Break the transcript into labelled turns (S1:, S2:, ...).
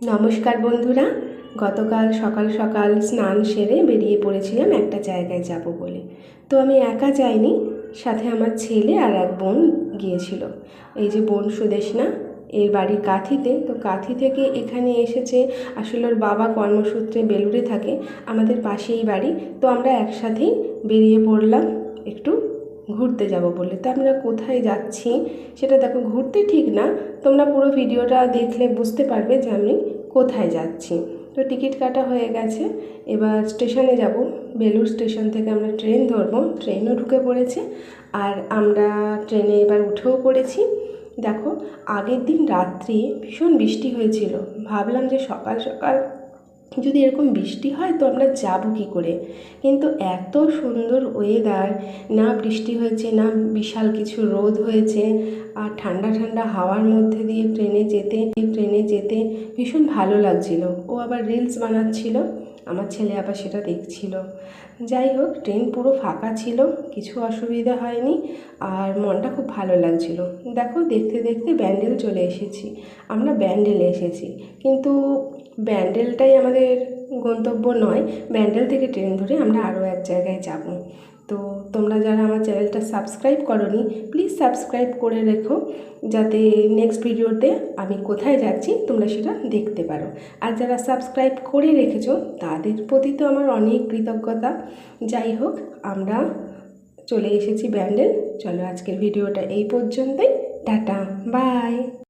S1: নমস্কার বন্ধুরা। গতকাল সকাল সকাল স্নান সেরে বেরিয়ে পড়েছিলাম একটা জায়গায় যাব বলে। তো আমি একা যাইনি, সাথে আমার ছেলে আর এক বোন গিয়েছিল। এই যে বোন সুদেশনা, এর বাড়ি কাঁথিতে। তো কাঁথি থেকে এখানে এসেছে, আসলে ওর বাবা কর্মসূত্রে বেলুড়ে থাকে, আমাদের পাশেই বাড়ি। তো আমরা একসাথেই বেরিয়ে পড়লাম একটু ঘুরতে যাব বলে। তো আমরা কোথায় যাচ্ছি সেটা দেখো, ঘুরতে ঠিক না, তোমরা পুরো ভিডিওটা দেখলে বুঝতে পারবে যে আমি কোথায় যাচ্ছি। তো টিকিট কাটা হয়ে গেছে, এবার স্টেশনে যাব। বেলুড় স্টেশন থেকে আমরা ট্রেন ধরবো, ট্রেনও ঢুকে পড়েছে আর আমরা ট্রেনে এবার উঠেও পড়েছি। দেখো, আগের দিন রাত্রি ভীষণ বৃষ্টি হয়েছিল, ভাবলাম যে সকাল সকাল যদি এরকম বৃষ্টি হয় তো আমরা যাব কী করে। কিন্তু এত সুন্দর ওয়েদার, না বৃষ্টি হয়েছে না বিশাল কিছু রোদ হয়েছে, আর ঠান্ডা ঠান্ডা হাওয়ার মধ্যে দিয়ে ট্রেনে যেতে ভীষণ ভালো লাগছিল। ও আবার রিলস বানাচ্ছিল, আমার ছেলে আবার সেটা দেখছিল। যাই হোক, ট্রেন পুরো ফাঁকা ছিল, কিছু অসুবিধা হয়নি আর মনটা খুব ভালো লাগছিল। দেখো, দেখতে দেখতে ব্যান্ডেল চলে এসেছি। আমরা ব্যান্ডেলে এসেছি, কিন্তু ব্যান্ডেলটাই আমাদের গন্তব্য নয়। ব্যান্ডেল থেকে ট্রেন ধরে আমরা আরও এক জায়গায় যাব। তো তোমরা যারা আমার চ্যানেলটা সাবস্ক্রাইব করোনি, প্লিজ সাবস্ক্রাইব করে রেখো, যাতে নেক্সট ভিডিওতে আমি কোথায় যাচ্ছি তোমরা সেটা দেখতে পারো। আর যারা সাবস্ক্রাইব করে রেখেছো তাদের প্রতি তো আমার অনেক কৃতজ্ঞতা। যাই হোক, আমরা চলে এসেছি ব্যান্ডেল। চলো, আজকের ভিডিওটা এই পর্যন্তই। Tata, by.